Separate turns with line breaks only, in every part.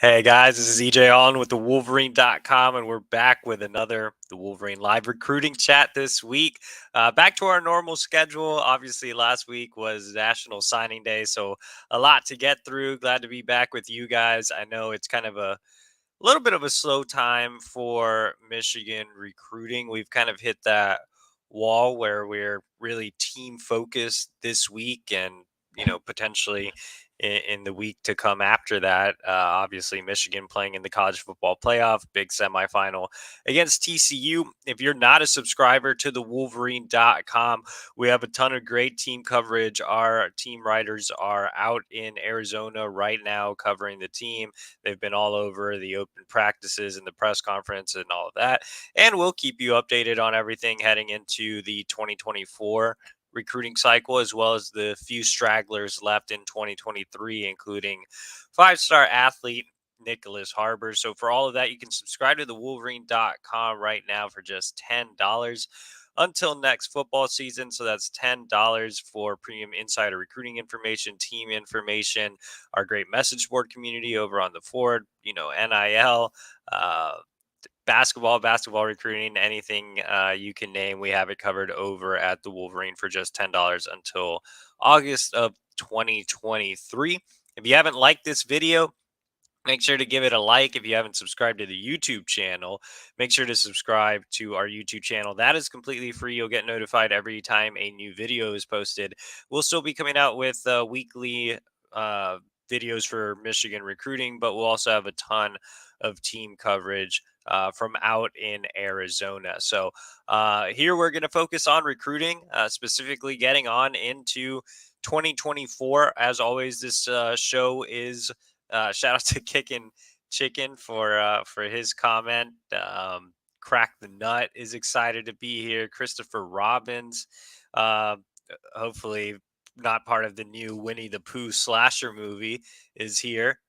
Hey guys, this is EJ on with the Wolverine.com, and we're back with another the Wolverine live recruiting chat this week. Back to our normal schedule. Obviously, last week was National Signing Day, so a lot to get through. Glad to be back with you guys. I know it's kind of a little bit of a slow time for Michigan recruiting. We've kind of hit that wall where we're really team focused this week and potentially in the week to come after that. Obviously, Michigan playing in the college football playoff, big semifinal against TCU. If you're not a subscriber to the Wolverine.com, we have a ton of great team coverage. Our team writers are out in Arizona right now covering the team. They've been all over the open practices and the press conference and all of that. And we'll keep you updated on everything heading into the 2024 recruiting cycle, as well as the few stragglers left in 2023, including five-star athlete Nicholas Harbor. So for all of that, you can subscribe to the Wolverine.com right now for just $10 until next football season. So that's $10 for premium insider recruiting information, team information, our great message board community over on the Ford, NIL, basketball recruiting, anything you can name. We have it covered over at the Wolverine for just $10 until August of 2023. If you haven't liked this video, make sure to give it a like. If you haven't subscribed to the YouTube channel, make sure to subscribe to our YouTube channel. That is completely free. You'll get notified every time a new video is posted. We'll still be coming out with weekly videos for Michigan recruiting, but we'll also have a ton of team coverage from out in Arizona. So here we're going to focus on recruiting, specifically getting on into 2024. As always, this show is shout out to Kickin' Chicken for his comment. Crack the Nut is excited to be here. Christopher Robbins, uh, hopefully not part of the new Winnie the Pooh slasher movie, is here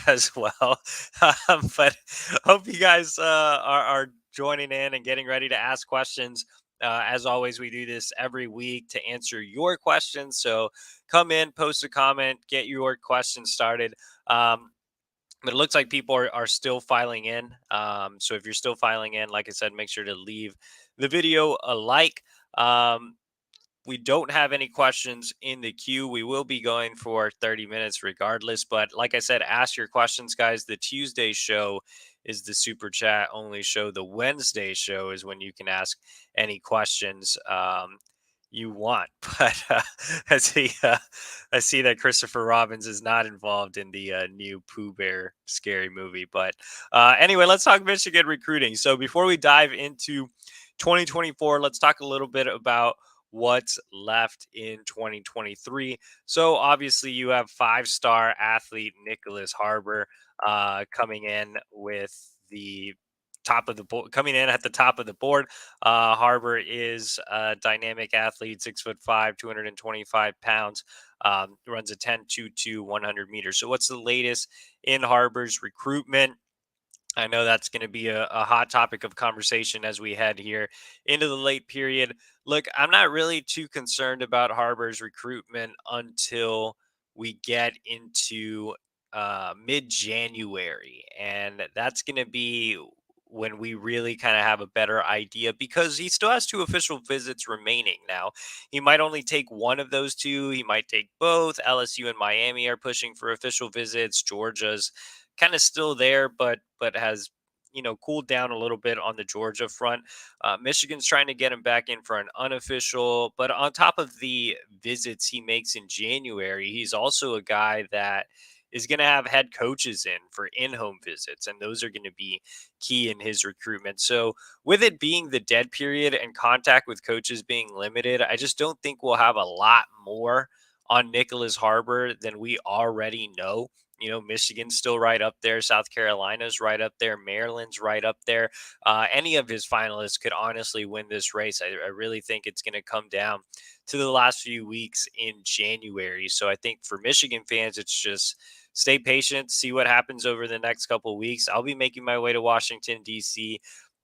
as well. But hope you guys are joining in and getting ready to ask questions. As always, we do this every week to answer your questions. So come in, post a comment, get your questions started. But it looks like people are still filing in. So if you're still filing in, like I said, make sure to leave the video a like. We don't have any questions in the queue. We will be going for 30 minutes regardless. But like I said, ask your questions, guys. The Tuesday show is the super chat only show. The Wednesday show is when you can ask any questions you want. But I see that Christopher Robbins is not involved in the new Pooh Bear scary movie. But anyway, let's talk Michigan recruiting. So before we dive into 2024, let's talk a little bit about what's left in 2023. So obviously you have five-star athlete Nicholas Harbor coming in with the top of the board, coming in at the top of the board. Harbor is a dynamic athlete, 6'5", 225 pounds, runs a 10.22 100 meters. So what's the latest in Harbor's recruitment? I know that's going to be a hot topic of conversation as we head here into the late period. Look, I'm not really too concerned about Harbor's recruitment until we get into mid-January. And that's going to be when we really kind of have a better idea, because he still has two official visits remaining. Now, he might only take one of those two. He might take both. LSU and Miami are pushing for official visits. Georgia's kind of still there, but has cooled down a little bit on the Georgia front. Michigan's trying to get him back in for an unofficial, but on top of the visits he makes in January, he's also a guy that is going to have head coaches in for in-home visits, and those are going to be key in his recruitment. So with it being the dead period and contact with coaches being limited, I just don't think we'll have a lot more on Nicholas Harbor than we already know. Michigan's still right up there. South Carolina's right up there. Maryland's right up there. Any of his finalists could honestly win this race. I really think it's going to come down to the last few weeks in January. So I think for Michigan fans, it's just stay patient, see what happens over the next couple of weeks. I'll be making my way to Washington, D.C.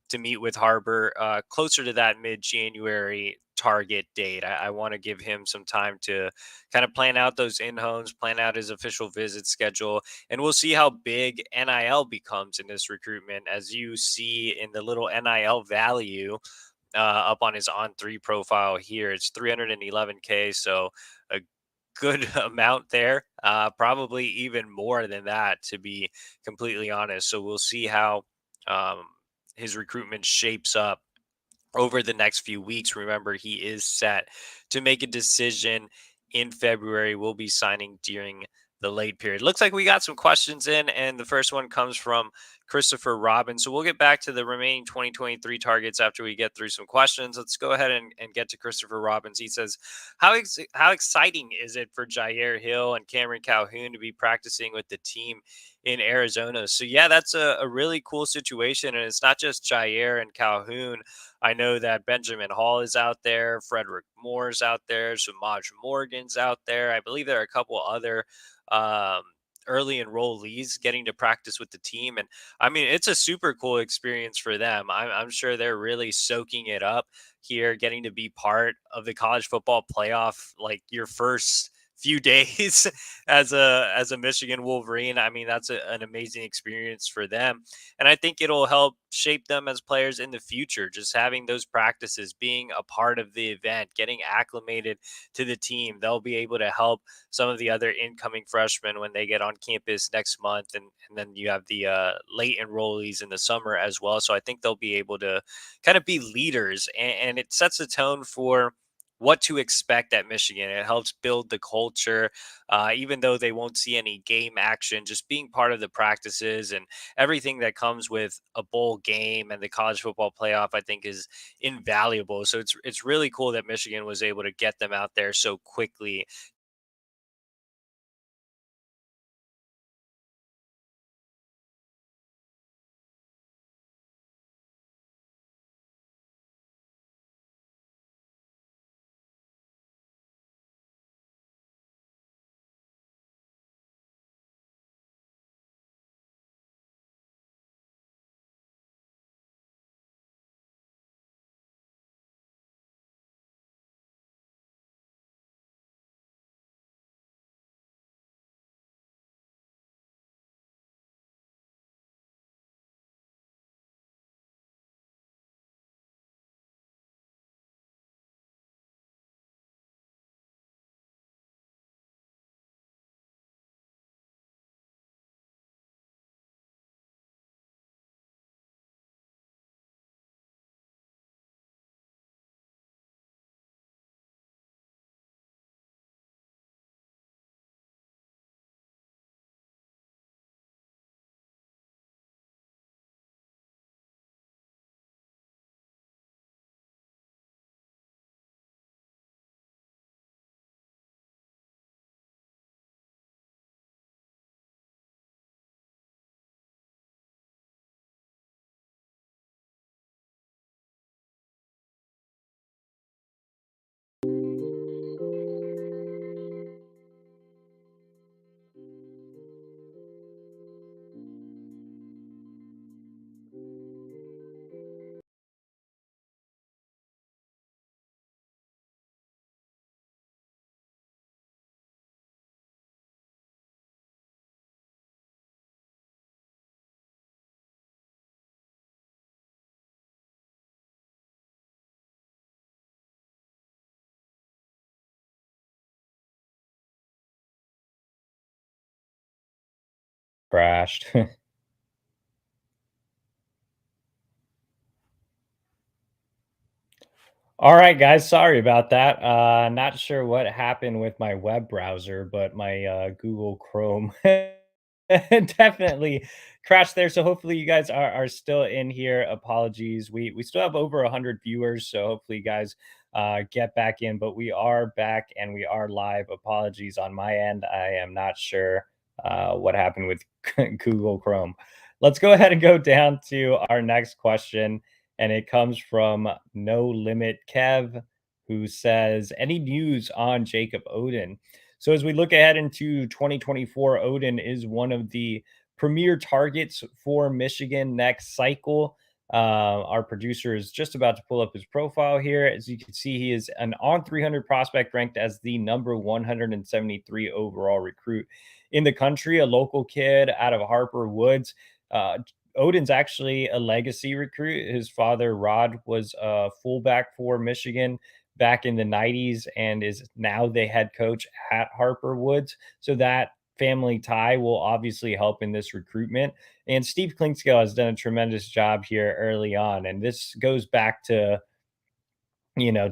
to meet with Harbor closer to that mid January target date. I want to give him some time to kind of plan out those in homes, plan out his official visit schedule, and we'll see how big NIL becomes in this recruitment. As you see in the little NIL value up on his on three profile here, it's 311K. So a good amount there, probably even more than that, to be completely honest. So we'll see how um, his recruitment shapes up over the next few weeks. Remember, he is set to make a decision in February. We'll be signing during the late period. Looks like we got some questions in, and the first one comes from Christopher Robbins. So we'll get back to the remaining 2023 targets after we get through some questions. Let's go ahead and get to Christopher Robbins. He says, how exciting is it for Jair Hill and Cameron Calhoun to be practicing with the team in Arizona? So yeah, that's a really cool situation. And it's not just Jair and Calhoun. I know that Benjamin Hall is out there, Frederick Moore's out there, Samaj Morgan's out there. I believe there are a couple other um, early enrollees getting to practice with the team. And I mean, it's a super cool experience for them. I'm sure they're really soaking it up here, getting to be part of the college football playoff, like your first few days as a Michigan Wolverine. I mean, that's an amazing experience for them, and I think it'll help shape them as players in the future. Just having those practices, being a part of the event, getting acclimated to the team, they'll be able to help some of the other incoming freshmen when they get on campus next month. And then you have the late enrollees in the summer as well. So I think they'll be able to kind of be leaders, and it sets a tone for what to expect at Michigan. It helps build the culture, even though they won't see any game action. Just being part of the practices and everything that comes with a bowl game and the college football playoff, I think, is invaluable. So it's really cool that Michigan was able to get them out there so quickly.
Crashed. All right, guys, sorry about that. Not sure what happened with my web browser, but my Google Chrome definitely crashed there. So hopefully you guys are still in here. Apologies. We still have over 100 viewers, so hopefully you guys get back in, but we are back and we are live. Apologies on my end. I am not sure what happened with Google Chrome. Let's go ahead and go down to our next question, and it comes from No Limit Kev, who says, "Any news on Jacob Oden?" So as we look ahead into 2024, Oden is one of the premier targets for Michigan next cycle. Our producer is just about to pull up his profile here. As you can see, he is an on 300 prospect ranked as the number 173 overall recruit in the country, a local kid out of Harper Woods. Uh, Oden's actually a legacy recruit. His father, Rod, was a fullback for Michigan back in the 90s and is now the head coach at Harper Woods. So that family tie will obviously help in this recruitment. And Steve Klinkscale has done a tremendous job here early on. And this goes back to,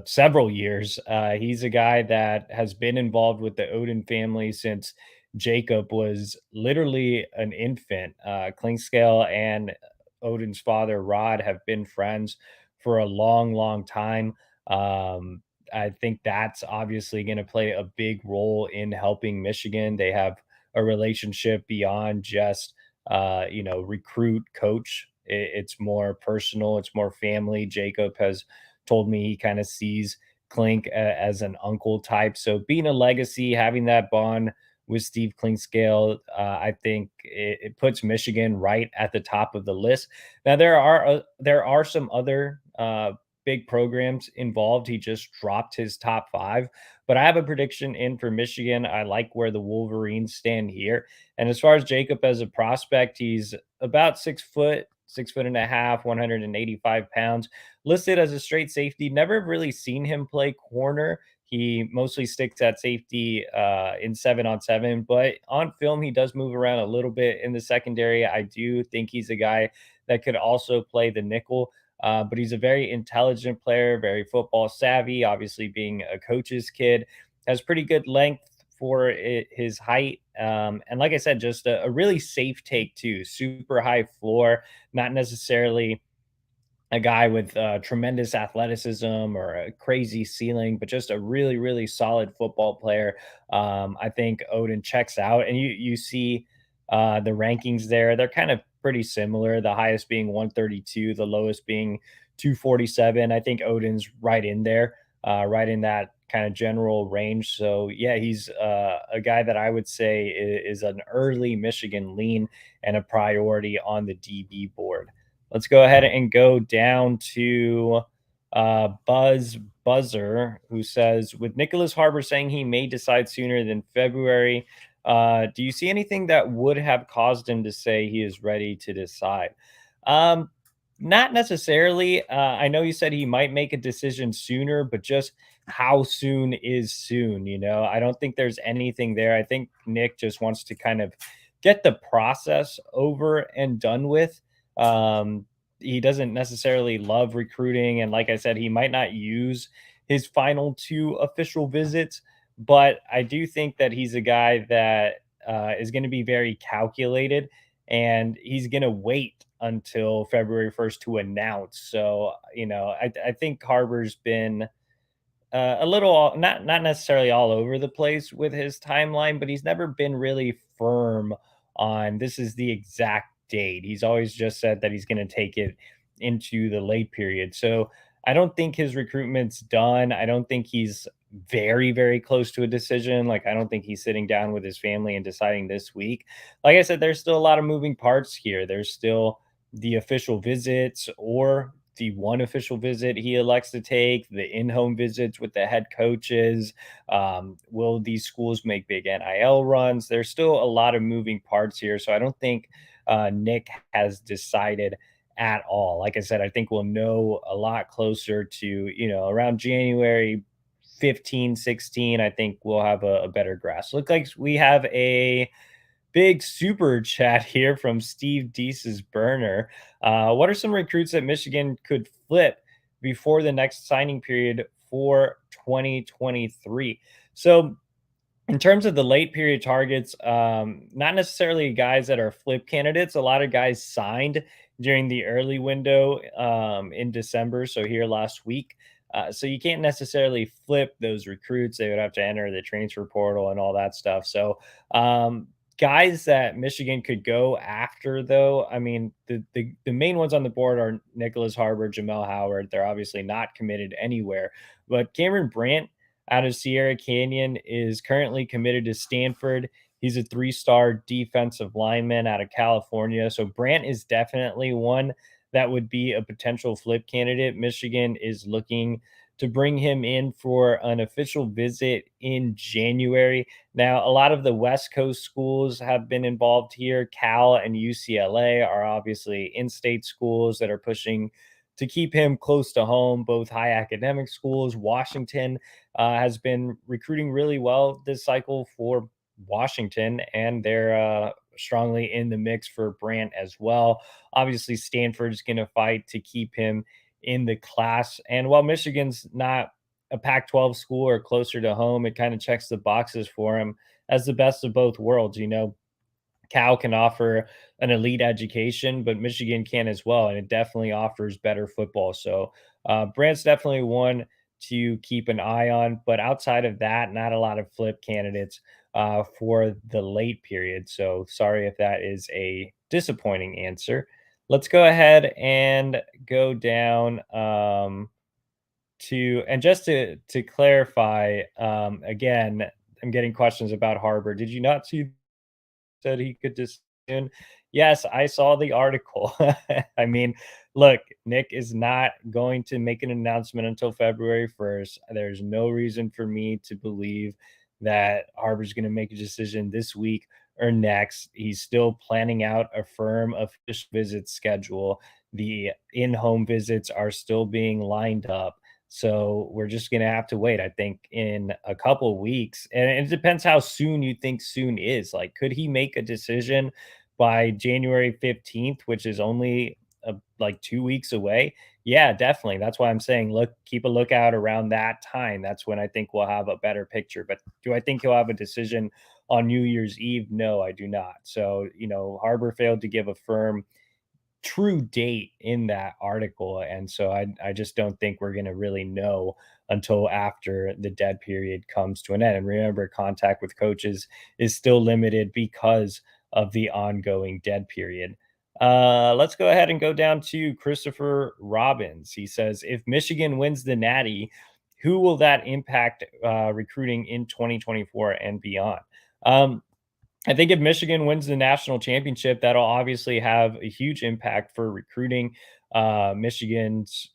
several years. He's a guy that has been involved with the Oden family since Jacob was literally an infant. Klinkscale and Oden's father, Rod, have been friends for a long, long time. Um, I think that's obviously going to play a big role in helping Michigan. They have a relationship beyond just, recruit coach. It's more personal, it's more family. Jacob has told me he kind of sees Clink as an uncle type. So being a legacy, having that bond with Steve Clinkscale, I think it puts Michigan right at the top of the list. Now there are some other big programs involved. He just dropped his top five, but I have a prediction in for Michigan. I like where the Wolverines stand here. And as far as Jacob as a prospect, he's about 6 foot, 6 foot and a half, 185 pounds, listed as a straight safety. Never really seen him play corner. He mostly sticks at safety in 7-on-7, but on film, he does move around a little bit in the secondary. I do think he's a guy that could also play the nickel. But he's a very intelligent player, very football savvy. Obviously, being a coach's kid, has pretty good length for his height. And like I said, just a really safe take too. Super high floor, not necessarily a guy with tremendous athleticism or a crazy ceiling, but just a really, really solid football player. I think Oden checks out, and you see the rankings there. They're kind of pretty similar. The highest being 132, the lowest being 247. I think Oden's right in there, right in that kind of general range. So yeah, he's a guy that I would say is an early Michigan lean and a priority on the DB board. Let's go ahead and go down to Buzzer, who says, with Nicholas Harbor saying he may decide sooner than February, do you see anything that would have caused him to say he is ready to decide? Um, Not necessarily. I know you said he might make a decision sooner, but just how soon is soon? I don't think there's anything there. I think Nick just wants to kind of get the process over and done with. He doesn't necessarily love recruiting. And like I said, he might not use his final two official visits, but I do think that he's a guy that is going to be very calculated and he's going to wait until February 1st to announce. So, I think Harbor's been a little not necessarily all over the place with his timeline, but he's never been really firm on this is the exact date. He's always just said that he's going to take it into the late period. So I don't think his recruitment's done. I don't think he's very, very close to a decision. Like, I don't think he's sitting down with his family and deciding this week. Like I said, there's still a lot of moving parts here. There's still the official visits or the one official visit he elects to take, the in-home visits with the head coaches. Will these schools make big NIL runs? There's still a lot of moving parts here. So I don't think Nick has decided at all. Like I said, I think we'll know a lot closer to, around January 15, 16. I think we'll have a better grasp. Look like we have a big super chat here from Steve Deese's burner. What are some recruits that Michigan could flip before the next signing period for 2023? So in terms of the late period targets, not necessarily guys that are flip candidates. A lot of guys signed during the early window in December. So here last week. So you can't necessarily flip those recruits. They would have to enter the transfer portal and all that stuff. So guys that Michigan could go after, though, I mean, the main ones on the board are Nicholas Harbor, Jamel Howard. They're obviously not committed anywhere. But Cameron Brandt out of Sierra Canyon is currently committed to Stanford. He's a three-star defensive lineman out of California. So Brandt is definitely one that would be a potential flip candidate. Michigan is looking to bring him in for an official visit in January. Now, a lot of the West Coast schools have been involved here. Cal and UCLA are obviously in state schools that are pushing to keep him close to home, both high academic schools. Washington has been recruiting really well this cycle for Washington, and they're strongly in the mix for Brant as well. Obviously, Stanford's going to fight to keep him in the class. And while Michigan's not a Pac 12 school or closer to home, it kind of checks the boxes for him as the best of both worlds. Cal can offer an elite education, but Michigan can as well, and it definitely offers better football. So Brandt's definitely one to keep an eye on, but outside of that, not a lot of flip candidates for the late period. So sorry if that is a disappointing answer. Let's go ahead and go down to and just to clarify again. I'm getting questions about Harbor. Did you not see said he could just soon. Yes, I saw the article. I mean, look, Nick is not going to make an announcement until February 1st. There's no reason for me to believe that Harvard's going to make a decision this week or next. He's still planning out a firm official visit schedule. The in home visits are still being lined up. So we're just going to have to wait, I think, in a couple weeks. And it depends how soon you think soon is. Like, could he make a decision by January 15th, which is only like 2 weeks away? Yeah, definitely. That's why I'm saying, look, keep a lookout around that time. That's when I think we'll have a better picture. But do I think he'll have a decision on New Year's Eve? No, I do not. So, Harbor failed to give a firm true date in that article. And so I just don't think we're going to really know until after the dead period comes to an end. And remember, contact with coaches is still limited because of the ongoing dead period. Let's go ahead and go down to Christopher Robbins. He says, if Michigan wins the Natty, who will that impact recruiting in 2024 and beyond? Um, I think if Michigan wins the national championship, that'll obviously have a huge impact for recruiting. Michigan's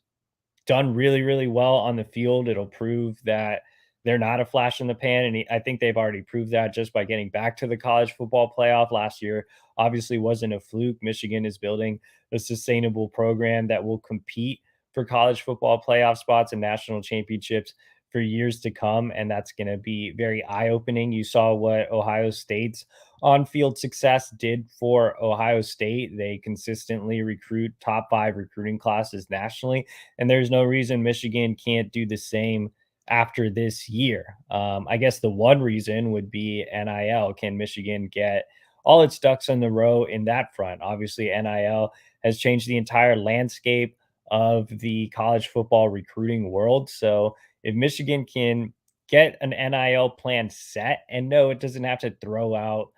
done really, really well on the field. It'll prove that they're not a flash in the pan. And I think they've already proved that just by getting back to the college football playoff last year. Obviously, wasn't a fluke. Michigan is building a sustainable program that will compete for college football playoff spots and national championships for years to come. And that's going to be very eye opening. You saw what Ohio State's on field success did for Ohio State. They consistently recruit top five recruiting classes nationally. And there's no reason Michigan can't do the same after this year. I guess the one reason would be NIL. Can Michigan get all its ducks in the row in that front? Obviously, NIL has changed the entire landscape of the college football recruiting world. So if Michigan can get an NIL plan set, and no, it doesn't have to throw out,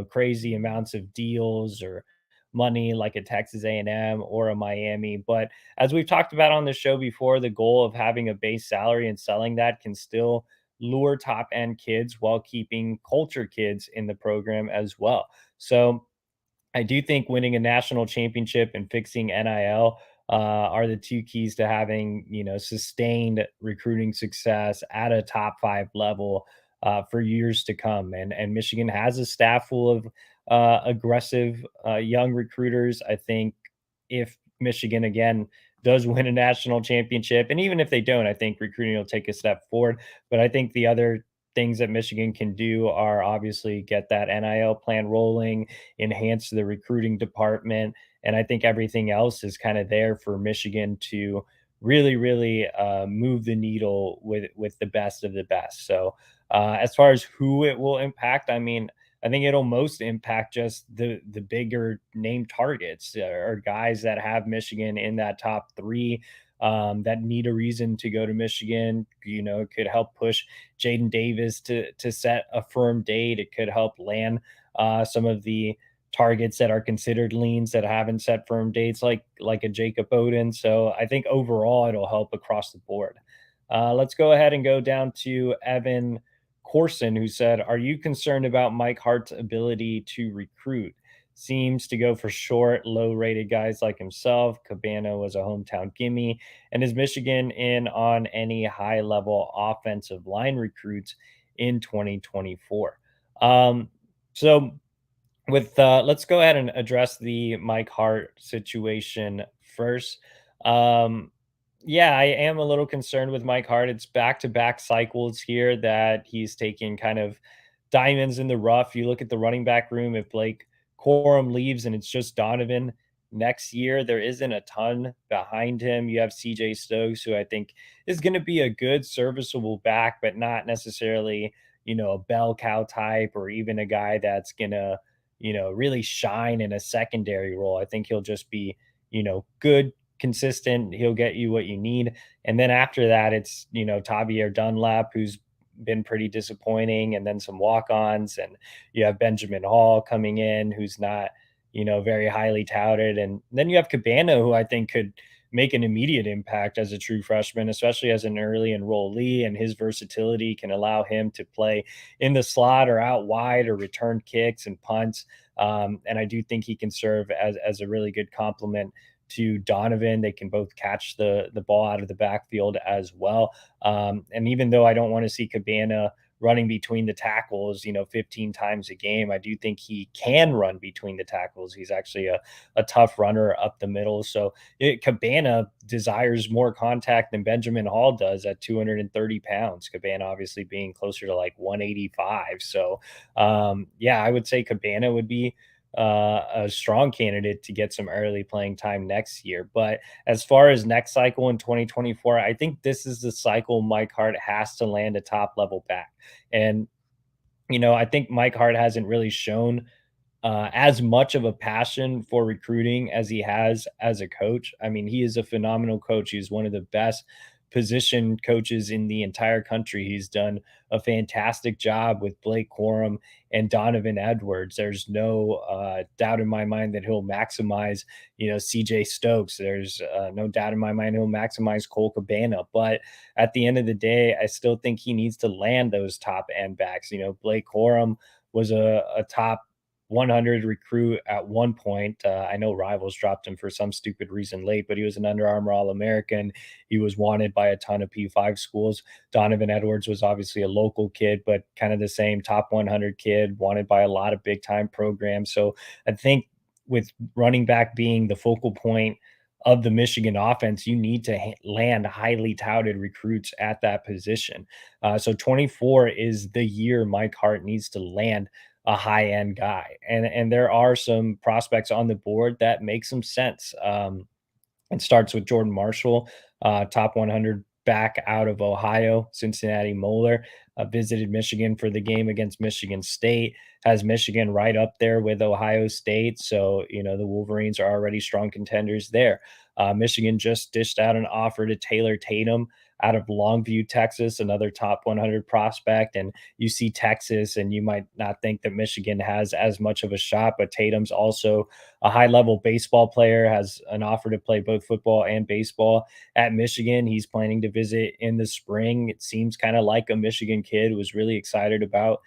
crazy amounts of deals or money like a Texas A&M or a Miami, but as we've talked about on the show before, the goal of having a base salary and selling that can still lure top end kids while keeping culture kids in the program as well. So I do think winning a national championship and fixing NIL are the two keys to having, sustained recruiting success at a top five level for years to come. And Michigan has a staff full of aggressive young recruiters. I think if Michigan again does win a national championship, and even if they don't, I think recruiting will take a step forward. But I think the other things that Michigan can do are obviously get that NIL plan rolling, enhance the recruiting department, and I think everything else is kind of there for Michigan to really, really move the needle with the best of the best. So as far as who it will impact, I mean, I think it'll most impact just the bigger name targets or guys that have Michigan in that top three that need a reason to go to Michigan. It could help push Jadyn Davis to set a firm date. It could help land some of the targets that are considered leans that haven't set firm dates, like a Jacob Oden. So I think overall it'll help across the board. Let's go ahead and go down to Evan Corson, who said, "Are you concerned about Mike Hart's ability to recruit?" seems to go for short, low rated guys like himself. Cabana was a hometown gimme. And is Michigan in on any high level offensive line recruits in 2024? So with let's go ahead and address the Mike Hart situation first. Um, yeah, I am a little concerned with Mike Hart. It's back to back cycles here that he's taking kind of diamonds in the rough. You look at the running back room, if Blake Corum leaves and it's just Donovan next year, there isn't a ton behind him. You have CJ Stokes, who I think is going to be a good, serviceable back, but not necessarily, a bell cow type or even a guy that's going to really shine in a secondary role. I think he'll just be, good, consistent. He'll get you what you need. And then after that, it's, Tavier Dunlap, who's been pretty disappointing, and then some walk-ons. And you have Benjamin Hall coming in, who's not, very highly touted. And then you have Cabana, who I think could make an immediate impact as a true freshman, especially as an early enrollee, and his versatility can allow him to play in the slot or out wide or return kicks and punts. And I do think he can serve as a really good complement to Donovan. They can both catch the ball out of the backfield as well. And even though I don't want to see Cabana running between the tackles, 15 times a game, I do think he can run between the tackles. He's actually a tough runner up the middle. So Cabana desires more contact than Benjamin Hall does at 230 pounds. Cabana obviously being closer to like 185. So yeah, I would say Cabana would be a strong candidate to get some early playing time next year. But as far as next cycle in 2024, I think this is the cycle Mike Hart has to land a top level back. And, I think Mike Hart hasn't really shown as much of a passion for recruiting as he has as a coach. I mean, he is a phenomenal coach. He's one of the best position coaches in the entire country. He's done a fantastic job with Blake Corum and Donovan Edwards. There's no doubt in my mind that he'll maximize, CJ Stokes. There's no doubt in my mind he'll maximize Cole Cabana. But at the end of the day, I still think he needs to land those top end backs. Blake Corum was a top 100 recruit at one point. I know Rivals dropped him for some stupid reason late, but he was an Under Armour All American. He was wanted by a ton of P5 schools. Donovan Edwards was obviously a local kid, but kind of the same top 100 kid, wanted by a lot of big time programs. So I think with running back being the focal point of the Michigan offense, you need to land highly touted recruits at that position. So 24 is the year Mike Hart needs to land a high end guy. And there are some prospects on the board that make some sense. It starts with Jordan Marshall, top 100 back out of Ohio. Cincinnati Moeller visited Michigan for the game against Michigan State, has Michigan right up there with Ohio State. So, the Wolverines are already strong contenders there. Michigan just dished out an offer to Taylor Tatum out of Longview, Texas, another top 100 prospect. And you see Texas, and you might not think that Michigan has as much of a shot, but Tatum's also a high level baseball player, has an offer to play both football and baseball at Michigan. He's planning to visit in the spring. It seems kind of like a Michigan kid, was really excited about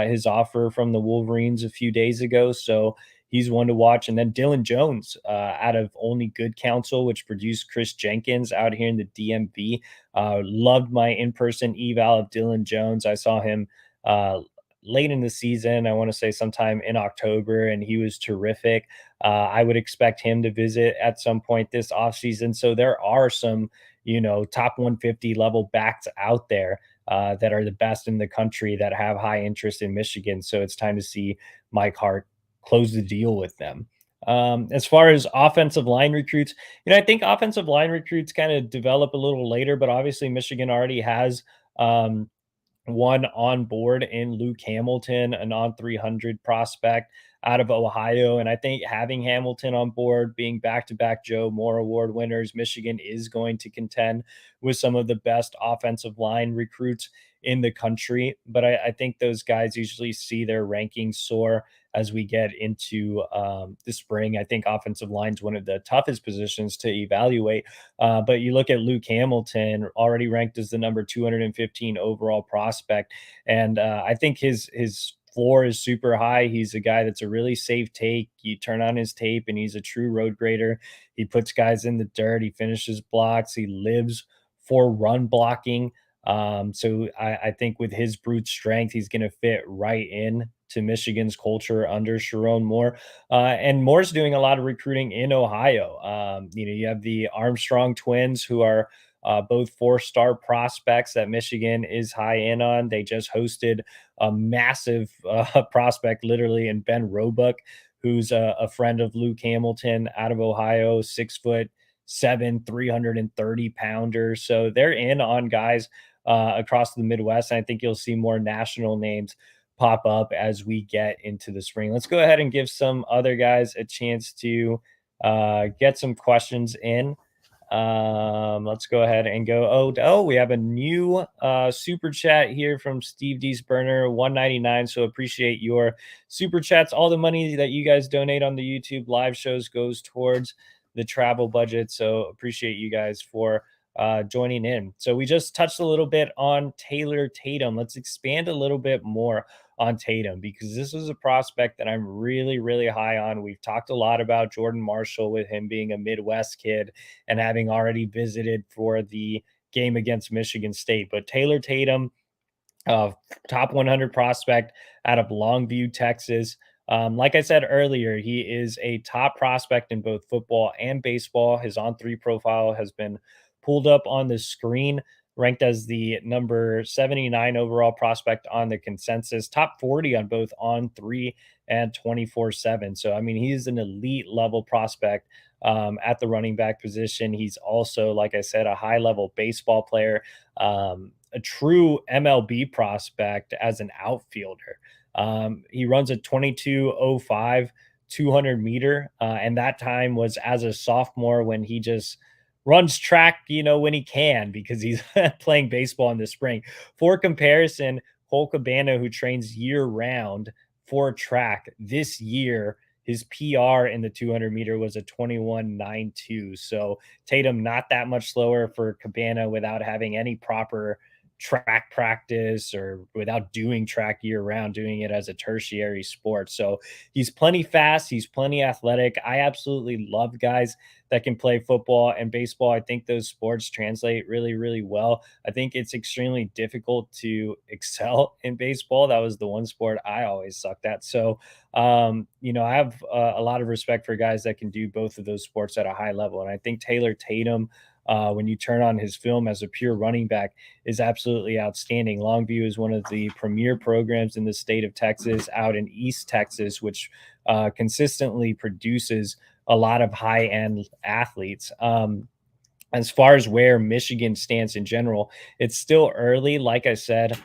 his offer from the Wolverines a few days ago. So he's one to watch. And then Dylan Jones out of Only Good Counsel, which produced Chris Jenkins out here in the DMV. Loved my in-person eval of Dylan Jones. I saw him late in the season. I want to say sometime in October, and he was terrific. I would expect him to visit at some point this offseason. So there are some, top 150 level backs out there that are the best in the country that have high interest in Michigan. So it's time to see Mike Hart close the deal with them. As far as offensive line recruits, I think offensive line recruits kind of develop a little later, but obviously Michigan already has one on board in Luke Hamilton, a non 300 prospect out of Ohio. And I think having Hamilton on board, being back to back Joe Moore Award winners, Michigan is going to contend with some of the best offensive line recruits in the country. But I think those guys usually see their rankings soar as we get into the spring. I think offensive line is one of the toughest positions to evaluate. But you look at Luke Hamilton, already ranked as the number 215 overall prospect, and I think his floor is super high. He's a guy that's a really safe take. You turn on his tape, and he's a true road grader. He puts guys in the dirt. He finishes blocks. He lives for run blocking. So I think with his brute strength, he's going to fit right in to Michigan's culture under Sharon Moore. And Moore's doing a lot of recruiting in Ohio. You have the Armstrong twins, who are both four-star prospects that Michigan is high in on. They just hosted a massive prospect, literally, in Ben Roebuck, who's a friend of Luke Hamilton out of Ohio, 6'7", 330 pounder. So they're in on guys across the Midwest. And I think you'll see more national names pop up as we get into the spring. Let's go ahead and give some other guys a chance to get some questions in. Let's go ahead and go. Oh, we have a new super chat here from Steve D's Burner 199. So appreciate your super chats. All the money that you guys donate on the YouTube live shows goes towards the travel budget. So appreciate you guys for joining in. So we just touched a little bit on Taylor Tatum. Let's expand a little bit more on Tatum, because this is a prospect that I'm really, really high on. We've talked a lot about Jordan Marshall, with him being a Midwest kid and having already visited for the game against Michigan State. But Taylor Tatum, uh, top 100 prospect out of Longview, Texas. Like I said earlier, he is a top prospect in both football and baseball. His on-3 profile has been pulled up on the screen, ranked as the number 79 overall prospect on the consensus, top 40 on both on-3 and 24/7. So, I mean, he's an elite level prospect at the running back position. He's also, like I said, a high level baseball player. A true MLB prospect as an outfielder. He runs a 22:05 200 meter, and that time was as a sophomore, when he just runs track, when he can, because he's playing baseball in the spring. For comparison, Cole Cabana, who trains year round for track, this year his PR in the 200 meter was a 21:92. So Tatum not that much slower for Cabana without having any proper track practice, or without doing track year round, doing it as a tertiary sport. So he's plenty fast, he's plenty athletic. I absolutely love guys that can play football and baseball. I think those sports translate really, really well. I think it's extremely difficult to excel in baseball. That was the one sport I always sucked at. So I have a lot of respect for guys that can do both of those sports at a high level. And I think Taylor Tatum, when you turn on his film as a pure running back, is absolutely outstanding. Longview is one of the premier programs in the state of Texas, out in East Texas, which consistently produces a lot of high end athletes. As far as where Michigan stands in general, it's still early. Like I said,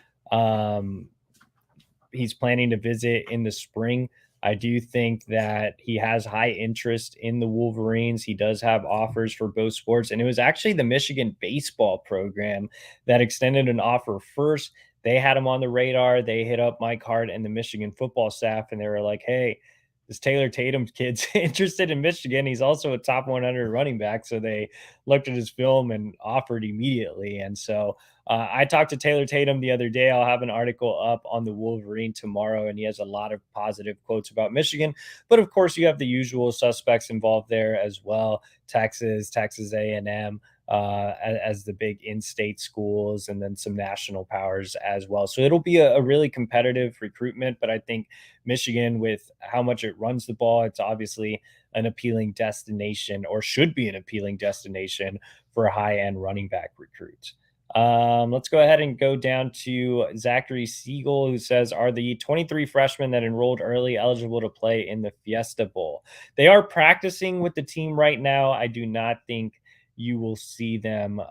he's planning to visit in the spring. I do think that he has high interest in the Wolverines. He does have offers for both sports. And it was actually the Michigan baseball program that extended an offer first. They had him on the radar. They hit up Mike Hart and the Michigan football staff, and they were like, hey, this Taylor Tatum kid's interested in Michigan. He's also a top 100 running back. So they looked at his film and offered immediately. And so I talked to Taylor Tatum the other day. I'll have an article up on the Wolverine tomorrow, and he has a lot of positive quotes about Michigan. But of course, you have the usual suspects involved there as well: Texas A&M, as the big in-state schools, and then some national powers as well. So it'll be a really competitive recruitment. But I think Michigan, with how much it runs the ball, it's obviously an appealing destination, or should be an appealing destination, for high-end running back recruits. Let's go ahead and go down to Zachary Siegel, who says, are the 23 freshmen that enrolled early eligible to play in the Fiesta Bowl? They are practicing with the team right now. I do not think you will see them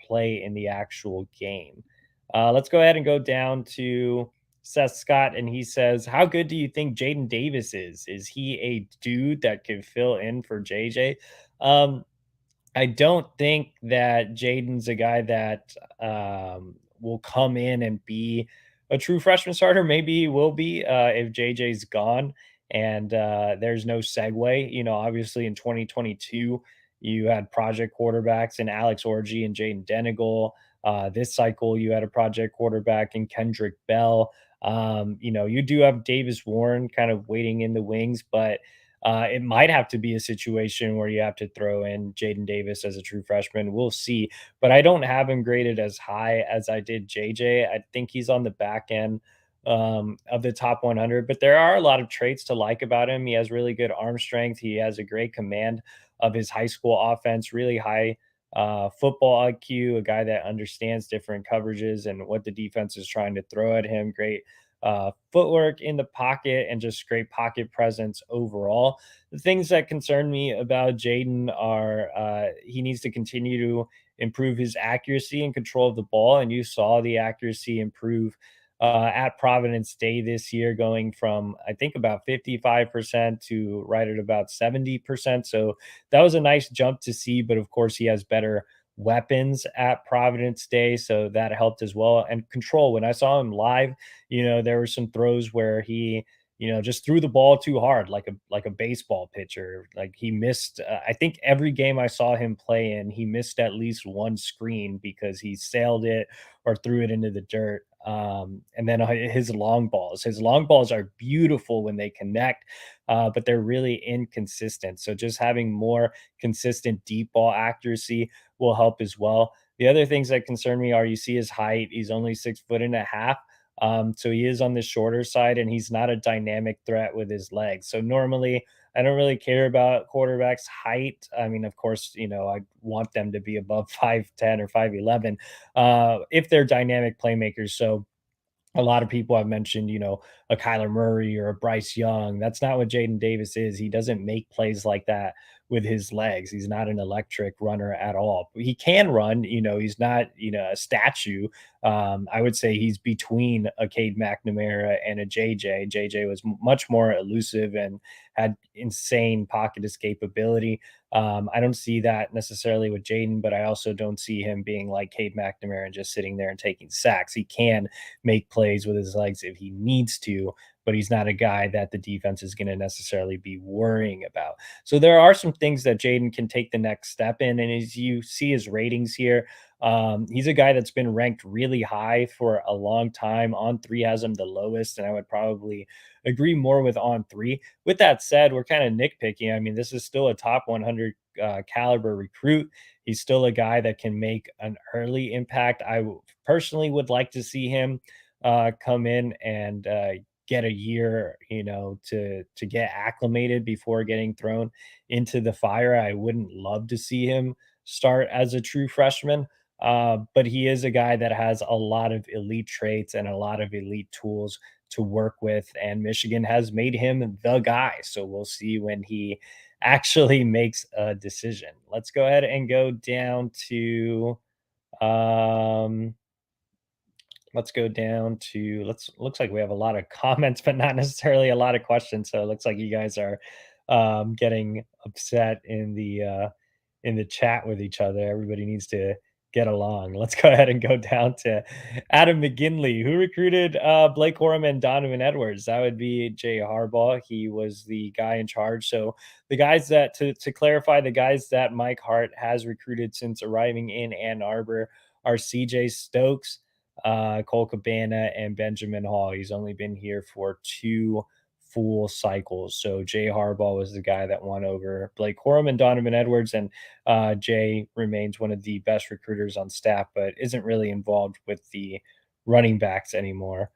play in the actual game. Let's go ahead and go down to Seth Scott, and he says, how good do you think Jadyn Davis is? Is he a dude that could fill in for JJ? I don't think that Jadyn's a guy that will come in and be a true freshman starter. Maybe he will be if JJ's gone and there's no segue. Obviously in 2022, you had project quarterbacks in Alex Orji and Jaden Denigal. This cycle, you had a project quarterback in Kendrick Bell. You do have Davis Warren kind of waiting in the wings, but it might have to be a situation where you have to throw in Jaden Davis as a true freshman. We'll see. But I don't have him graded as high as I did JJ. I think he's on the back end of the top 100, but there are a lot of traits to like about him. He has really good arm strength. He has a great command of his high school offense, really high football IQ, a guy that understands different coverages and what the defense is trying to throw at him. Great footwork in the pocket and just great pocket presence overall. The things that concern me about Jadyn are he needs to continue to improve his accuracy and control of the ball. And you saw the accuracy improve at Providence Day this year, going from I think about 55% to right at about 70%. So that was a nice jump to see. But of course, he has better weapons at Providence Day, so that helped as well. And control. When I saw him live, there were some throws where he just threw the ball too hard, like a baseball pitcher. Like he missed. I think every game I saw him play in, he missed at least one screen because he sailed it or threw it into the dirt. And then his long balls are beautiful when they connect, but they're really inconsistent. So just having more consistent deep ball accuracy will help as well. The other things that concern me are you see his height. He's only 6'1.5". So he is on the shorter side and he's not a dynamic threat with his legs. So normally I don't really care about quarterbacks' height. I mean, of course, I want them to be above 5'10" or 5'11" if they're dynamic playmakers. So a lot of people have mentioned, a Kyler Murray or a Bryce Young. That's not what Jaden Davis is. He doesn't make plays like that with his legs. He's not an electric runner at all. He can run, he's not, a statue. I would say he's between a Cade McNamara and a JJ. JJ was much more elusive and had insane pocket escapability. I don't see that necessarily with Jadyn, but I also don't see him being like Cade McNamara and just sitting there and taking sacks. He can make plays with his legs if he needs to, but he's not a guy that the defense is going to necessarily be worrying about. So there are some things that Jadyn can take the next step in. And as you see his ratings here, he's a guy that's been ranked really high for a long time. On3 has him the lowest, and I would probably agree more with On3. With that said, we're kind of nitpicking. I mean, this is still a top 100 caliber recruit. He's still a guy that can make an early impact. Personally would like to see him come in and get a year, to get acclimated before getting thrown into the fire. I wouldn't love to see him start as a true freshman, but he is a guy that has a lot of elite traits and a lot of elite tools to work with. And Michigan has made him the guy. So we'll see when he actually makes a decision. Let's go ahead and go down to um looks like we have a lot of comments, but not necessarily a lot of questions. So it looks like you guys are getting upset in the chat with each other. Everybody needs to get along. Let's go ahead and go down to Adam McGinley, who recruited Blake Corum and Donovan Edwards. That would be Jay Harbaugh. He was the guy in charge. So the guys that to clarify, the guys that Mike Hart has recruited since arriving in Ann Arbor are CJ Stokes, Cole Cabana, and Benjamin Hall. He's only been here for 2 full cycles. So Jay Harbaugh was the guy that won over Blake Corum and Donovan Edwards, and Jay remains one of the best recruiters on staff, but isn't really involved with the running backs anymore.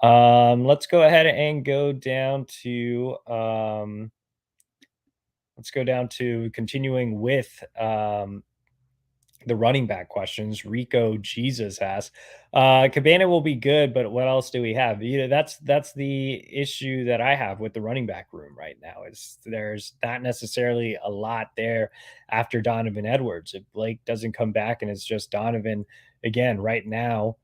Let's go ahead and go down to continuing with the running back questions. Rico Jesus asks, Cabana will be good, but what else do we have? That's the issue that I have with the running back room right now. Is there's not necessarily a lot there after Donovan Edwards. If Blake doesn't come back and it's just Donovan again right now,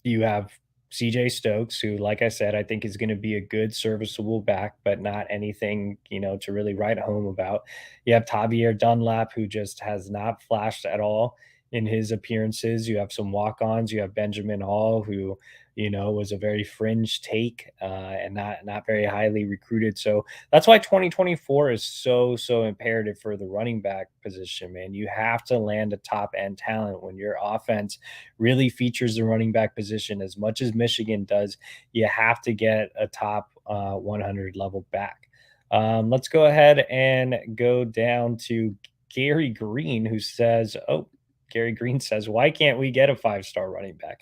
you have CJ Stokes, who, like I said, I think is going to be a good serviceable back, but not anything, to really write home about. You have Tavier Dunlap, who just has not flashed at all in his appearances. You have some walk-ons. You have Benjamin Hall, who was a very fringe take, and not very highly recruited. So that's why 2024 is so imperative for the running back position, man. You have to land a top end talent when your offense really features the running back position as much as Michigan does. You have to get a top 100 level back. Let's go ahead and go down to Gary Green, who says, "Oh, Gary Green says, why can't we get a 5-star running back?"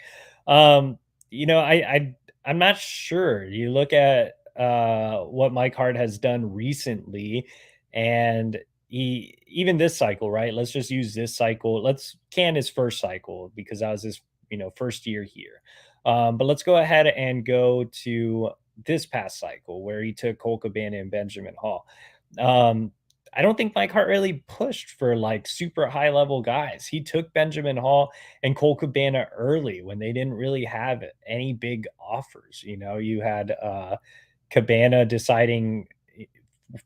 Um, I'm not sure. You look at what Mike Hart has done recently, and he even this cycle, right? Let's just use this cycle. Let's can his first cycle because that was his first year here. But let's go ahead and go to this past cycle where he took Cole Cabana and Benjamin Hall. Um, I don't think Mike Hart really pushed for like super high level guys. He took Benjamin Hall and Cole Cabana early when they didn't really have any big offers. You had Cabana deciding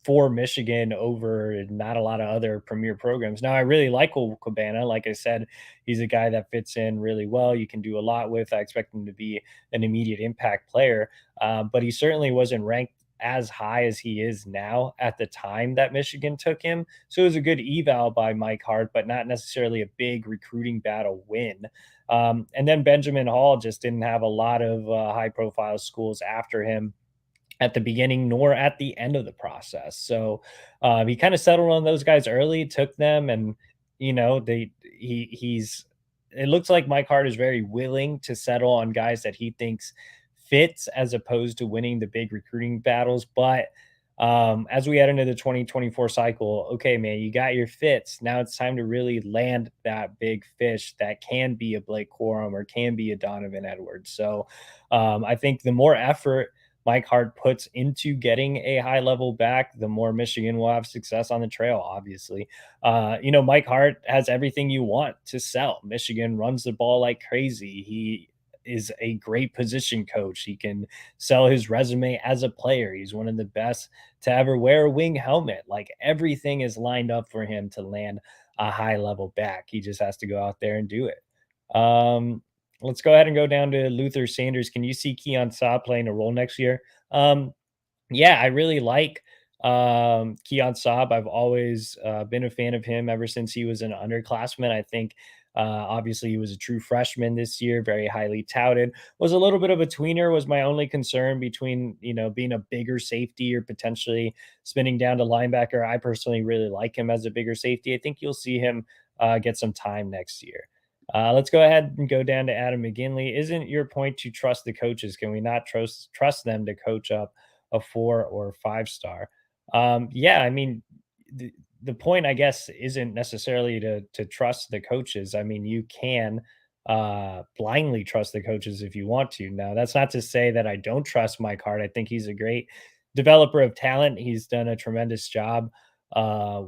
for Michigan over not a lot of other premier programs. Now, I really like Cole Cabana. Like I said, he's a guy that fits in really well. You can do a lot with. I expect him to be an immediate impact player, but he certainly wasn't ranked as high as he is now at the time that Michigan took him. So it was a good eval by Mike Hart, but not necessarily a big recruiting battle win. And then Benjamin Hall just didn't have a lot of high profile schools after him at the beginning nor at the end of the process. So he kind of settled on those guys early, took them, and he's. It looks like Mike Hart is very willing to settle on guys that he thinks fits as opposed to winning the big recruiting battles. But as we head into the 2024 cycle, okay, man, you got your fits. Now it's time to really land that big fish that can be a Blake Corum or can be a Donovan Edwards. So I think the more effort Mike Hart puts into getting a high level back, the more Michigan will have success on the trail, obviously. Mike Hart has everything you want to sell. Michigan runs the ball like crazy. He is a great position coach. He can sell his resume as a player. He's one of the best to ever wear a wing helmet. Like everything is lined up for him to land a high level back. He just has to go out there and do it. Let's go ahead and go down to Luther Sanders. Can you see Keon Saab playing a role next year? Yeah, I really like Keon Saab. I've always been a fan of him ever since he was an underclassman. I think obviously he was a true freshman this year, very highly touted. Was a little bit of a tweener. Was my only concern between being a bigger safety or potentially spinning down to linebacker. I personally really like him as a bigger safety. I think you'll see him get some time next year. Let's go ahead and go down to Adam McGinley. Isn't your point to trust the coaches? Can we not trust them to coach up a 4 or 5 star? Yeah, I mean, the point, I guess, isn't necessarily to trust the coaches. I mean, you can blindly trust the coaches if you want to. Now, that's not to say that I don't trust Mike Hart. I think he's a great developer of talent. He's done a tremendous job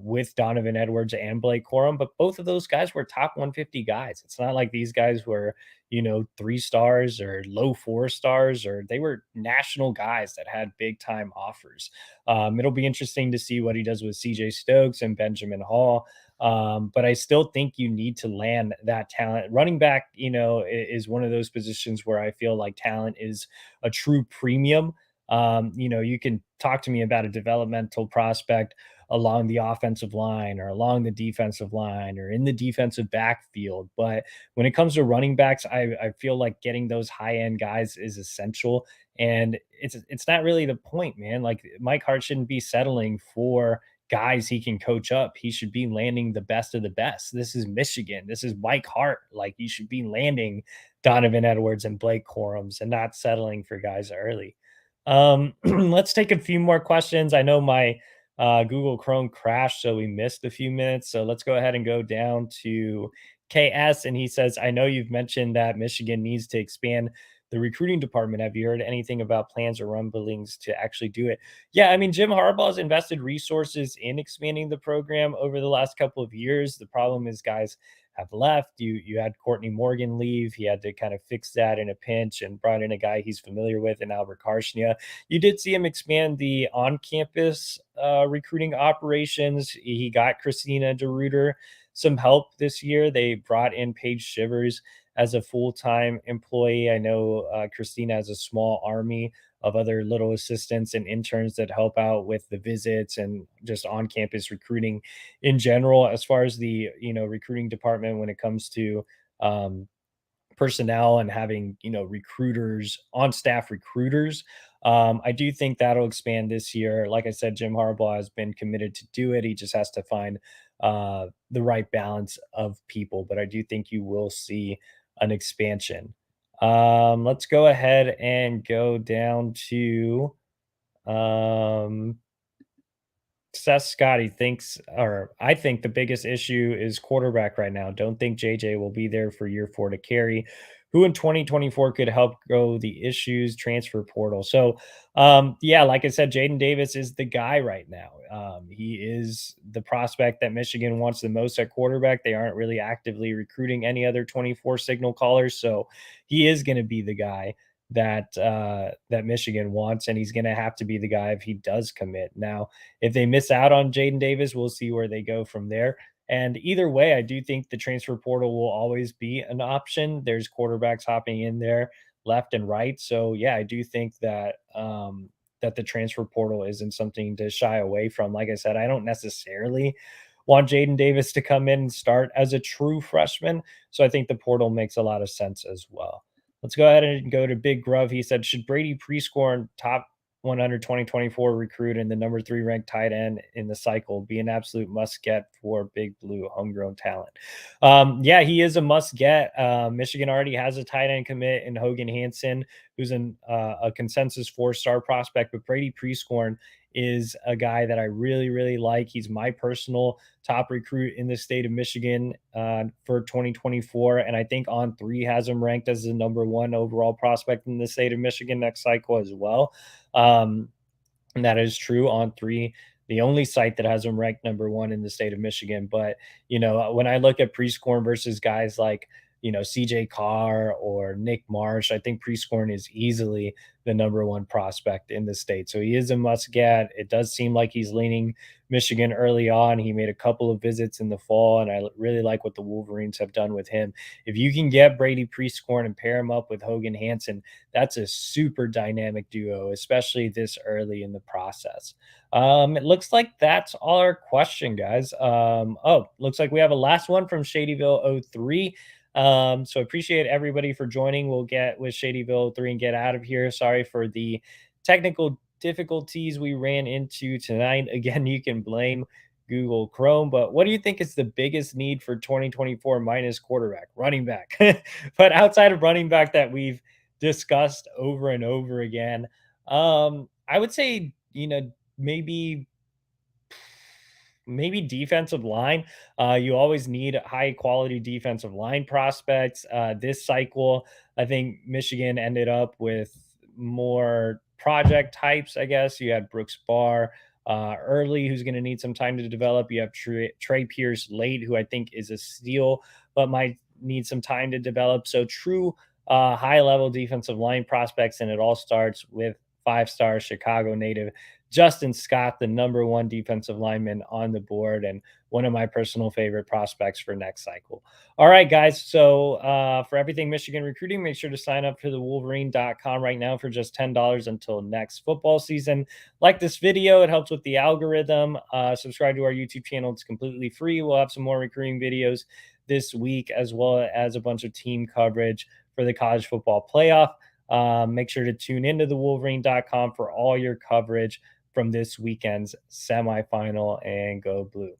with Donovan Edwards and Blake Corum, but both of those guys were top 150 guys. It's not like these guys were, 3 stars or low 4 stars, or they were national guys that had big time offers. It'll be interesting to see what he does with CJ Stokes and Benjamin Hall. But I still think you need to land that talent. Running back, is one of those positions where I feel like talent is a true premium. You can talk to me about a developmental prospect along the offensive line or along the defensive line or in the defensive backfield. But when it comes to running backs, I feel like getting those high end guys is essential. And it's not really the point, man. Like Mike Hart shouldn't be settling for guys he can coach up. He should be landing the best of the best. This is Michigan. This is Mike Hart. Like you should be landing Donovan Edwards and Blake Corums and not settling for guys early. Let's take a few more questions. I know my Google Chrome crashed, so we missed a few minutes. So let's go ahead and go down to KS. And he says, I know you've mentioned that Michigan needs to expand the recruiting department. Have you heard anything about plans or rumblings to actually do it? Yeah, I mean, Jim Harbaugh's invested resources in expanding the program over the last couple of years. The problem is guys have left. You had Courtney Morgan leave. He had to kind of fix that in a pinch and brought in a guy he's familiar with in Albert Karshnia. You did see him expand the on-campus recruiting operations. He got Christina DeRuiter some help this year. They brought in Paige Shivers as a full-time employee. I know Christina has a small army of other little assistants and interns that help out with the visits and just on-campus recruiting in general. As far as the recruiting department, when it comes to um, personnel and having recruiters on staff recruiters, I do think that'll expand this year. Like I said, Jim Harbaugh has been committed to do it. He just has to find the right balance of people, but I do think you will see an expansion. Let's go ahead and go down to um Seth Scotty thinks, or I think the biggest issue is quarterback right now. Don't think JJ will be there for year 4 to carry. Who in 2024 could help grow the issues? Transfer portal. So, yeah, like I said, Jaden Davis is the guy right now. He is the prospect that Michigan wants the most at quarterback. They aren't really actively recruiting any other 24 signal callers, so he is going to be the guy that Michigan wants, and he's going to have to be the guy if he does commit. Now, if they miss out on Jaden Davis, we'll see where they go from there. And either way, I do think the transfer portal will always be an option. There's quarterbacks hopping in there left and right. So yeah, I do think that the transfer portal isn't something to shy away from. Like I said, I don't necessarily want Jaden Davis to come in and start as a true freshman. So I think the portal makes a lot of sense as well. Let's go ahead and go to Big Grub. He said, should Brady Prescorn, top 100 2024 recruit and the number 3 ranked tight end in the cycle, be an absolute must get for Big Blue homegrown talent? Yeah, he is a must get. Michigan already has a tight end commit in Hogan Hansen, who's a consensus 4-star prospect, but Brady Prescorn is a guy that I really, really like. He's my personal top recruit in the state of Michigan for 2024. And I think On3 has him ranked as the number 1 overall prospect in the state of Michigan next cycle as well. And that is true. On3, the only site that has him ranked number 1 in the state of Michigan. But, when I look at Prescorn versus guys like, CJ Carr or Nick Marsh, I think Prescorn is easily the number 1 prospect in the state. So he is a must get. It does seem like he's leaning Michigan early on. He made a couple of visits in the fall, and I really like what the Wolverines have done with him. If you can get Brady Prescorn and pair him up with Hogan Hansen, that's a super dynamic duo, especially this early in the process. It looks like that's all our question, guys. Looks like we have a last one from Shadyville03. So appreciate everybody for joining. We'll get with Shadyville 3 and get out of here. Sorry for the technical difficulties we ran into tonight. Again, you can blame Google Chrome, but what do you think is the biggest need for 2024 minus quarterback? Running back. But outside of running back that we've discussed over and over again, I would say, maybe defensive line. You always need high quality defensive line prospects. This cycle, I think Michigan ended up with more project types, I guess. You had Brooks Barr early, who's going to need some time to develop. You have Trey Pierce late, who I think is a steal, but might need some time to develop. So true high level defensive line prospects. And it all starts with 5-star Chicago native Justin Scott, the number 1 defensive lineman on the board, and one of my personal favorite prospects for next cycle. All right, guys. So for everything Michigan recruiting, make sure to sign up for the Wolverine.com right now for just $10 until next football season. Like this video, it helps with the algorithm. Subscribe to our YouTube channel. It's completely free. We'll have some more recruiting videos this week, as well as a bunch of team coverage for the college football playoff. Make sure to tune into the Wolverine.com for all your coverage from this weekend's semifinal, and go Blue.